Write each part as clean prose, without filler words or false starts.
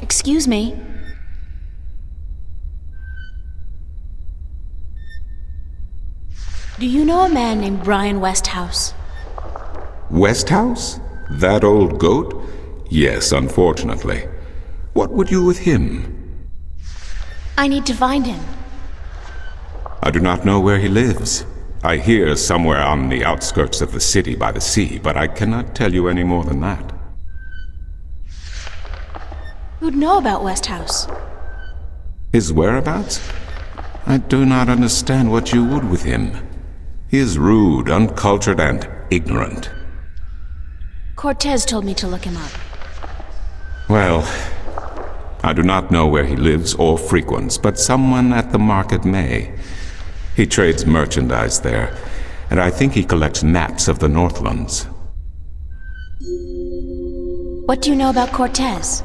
Excuse me. Do you know a man named Brian Westhouse? Westhouse? That old goat? Yes, unfortunately. What would you with him? I need to find him. I do not know where he lives. I hear somewhere on the outskirts of the city by the sea, but I cannot tell you any more than that. Who'd know about Westhouse? His whereabouts? I do not understand what you would with him. He is rude, uncultured, and ignorant. Cortez told me to look him up. Well, I do not know where he lives or frequents, but someone at the market may. He trades merchandise there, and I think he collects maps of the Northlands. What do you know about Cortez?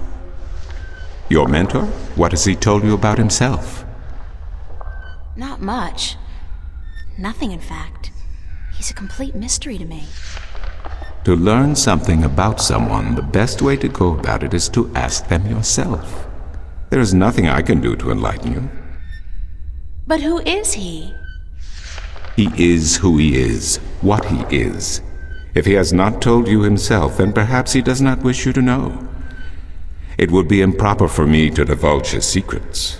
Your mentor? What has he told you about himself? Not much. Nothing, in fact. He's a complete mystery to me. To learn something about someone, the best way to go about it is to ask them yourself. There is nothing I can do to enlighten you. But who is he? He is who he is, what he is. If he has not told you himself, then perhaps he does not wish you to know. It would be improper for me to divulge his secrets.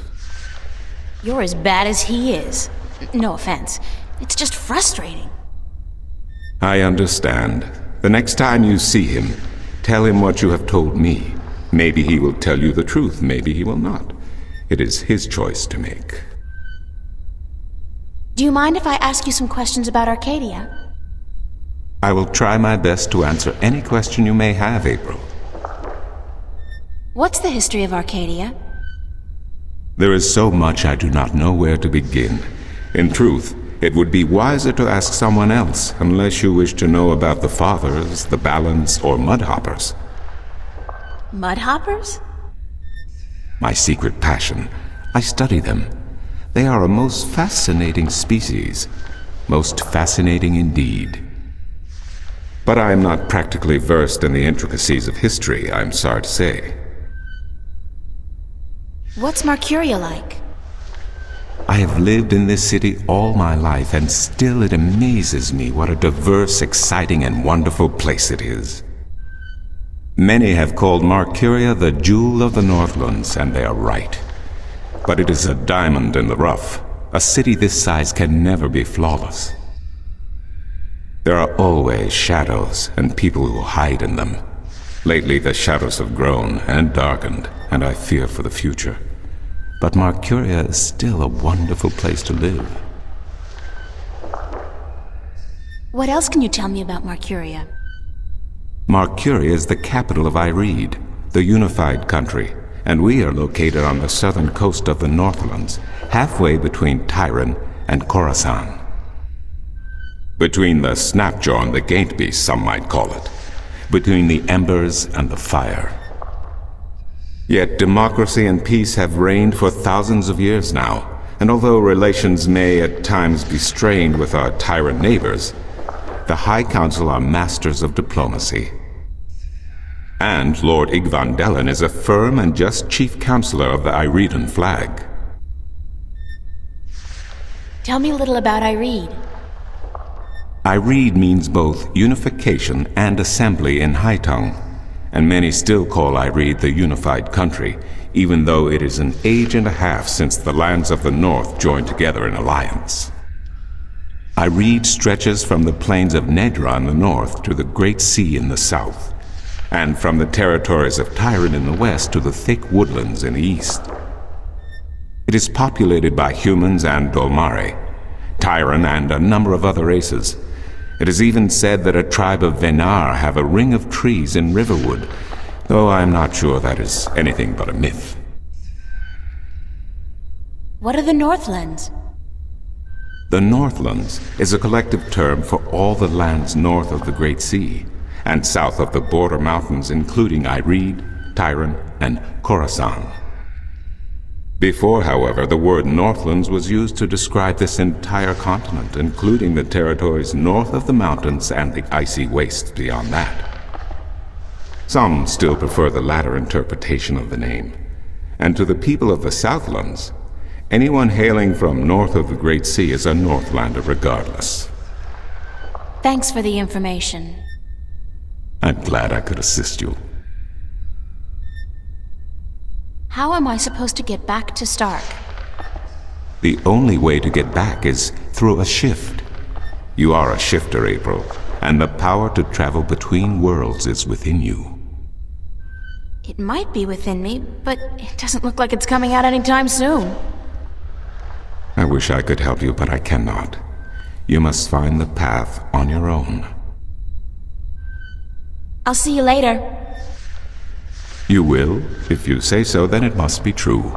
You're as bad as he is. No offense. It's just frustrating. I understand. The next time you see him, tell him what you have told me. Maybe he will tell you the truth, maybe he will not. It is his choice to make. Do you mind if I ask you some questions about Arcadia? I will try my best to answer any question you may have, April. What's the history of Arcadia? There is so much I do not know where to begin. In truth, it would be wiser to ask someone else, unless you wish to know about the Fathers, the Balance, or Mudhoppers. Mudhoppers? My secret passion. I study them. They are a most fascinating species. Most fascinating indeed. But I am not practically versed in the intricacies of history, I'm sorry to say. What's Marcuria like? I have lived in this city all my life, and still it amazes me what a diverse, exciting, and wonderful place it is. Many have called Marcuria the jewel of the Northlands, and they are right. But it is a diamond in the rough. A city this size can never be flawless. There are always shadows, and people who hide in them. Lately the shadows have grown and darkened, and I fear for the future. But Marcuria is still a wonderful place to live. What else can you tell me about Marcuria? Marcuria is the capital of Ireed, the unified country, and we are located on the southern coast of the Northlands, halfway between Tyran and Khorasan. Between the Snapjaw and the Gaintbeast, some might call it. Between the embers and the fire. Yet democracy and peace have reigned for thousands of years now, and although relations may at times be strained with our tyrant neighbors, the High Council are masters of diplomacy. And Lord Igvandellan is a firm and just chief counselor of the Ireedan flag. Tell me a little about Ireed. Ireed means both unification and assembly in High Tongue, and many still call Ireed the unified country, even though it is an age and a half since the lands of the north joined together in alliance. Ireed stretches from the plains of Nedra in the north to the Great Sea in the south, and from the territories of Tyran in the west to the thick woodlands in the east. It is populated by humans and Dolmare, Tyran and a number of other races. It is even said that a tribe of Venar have a ring of trees in Riverwood, though I am not sure that is anything but a myth. What are the Northlands? The Northlands is a collective term for all the lands north of the Great Sea, and south of the border mountains including Ireed, Tyran, and Khorasan. Before, however, the word Northlands was used to describe this entire continent, including the territories north of the mountains and the icy wastes beyond that. Some still prefer the latter interpretation of the name, And to the people of the Southlands, anyone hailing from north of the Great Sea is a Northlander regardless. Thanks for the information. I'm glad I could assist you. How am I supposed to get back to Stark? The only way to get back is through a shift. You are a shifter, April, and the power to travel between worlds is within you. It might be within me, but it doesn't look like it's coming out anytime soon. I wish I could help you, but I cannot. You must find the path on your own. I'll see you later. You will? If you say so, then it must be true.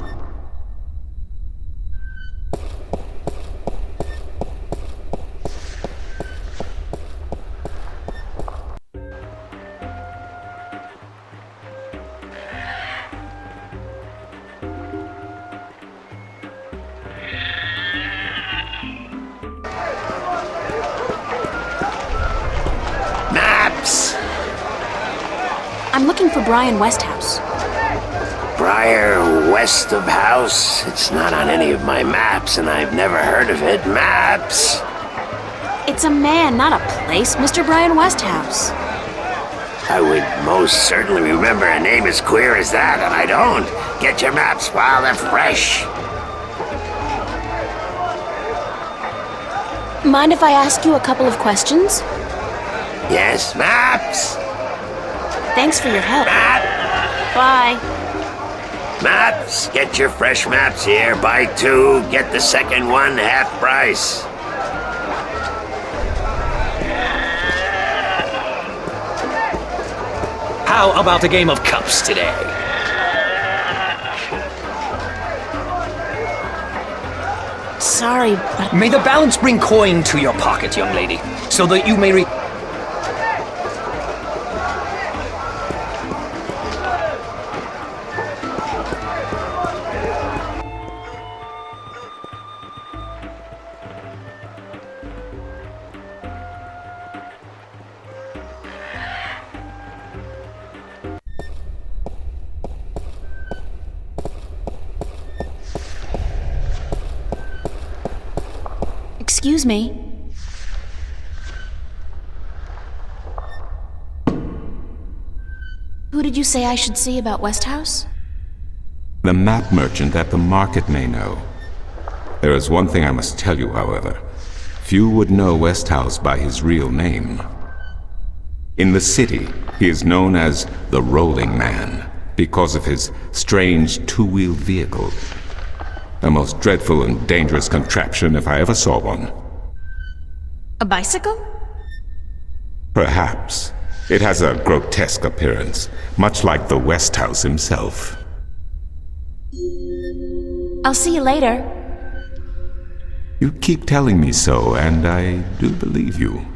Maps! I'm looking for Brian Westhouse. Briar west of house? It's not on any of my maps, and I've never heard of it. Maps! It's a man, not a place, Mr. Brian Westhouse. I would most certainly remember a name as queer as that, and I don't. Get your maps while they're fresh. Mind if I ask you a couple of questions? Yes, maps! Thanks for your help. Map! Bye. Maps! Get your fresh maps here. Buy 2, get the second one half price. How about a game of cups today? Sorry, but May the balance bring coin to your pocket, young lady, so that you may excuse me. Who did you say I should see about Westhouse? The map merchant at the market may know. There is one thing I must tell you, however. Few would know Westhouse by his real name. In the city, he is known as the Rolling Man because of his strange two-wheeled vehicle. A most dreadful and dangerous contraption if I ever saw one. A bicycle? Perhaps. It has a grotesque appearance, much like the Westhouse himself. I'll see you later. You keep telling me so, and I do believe you.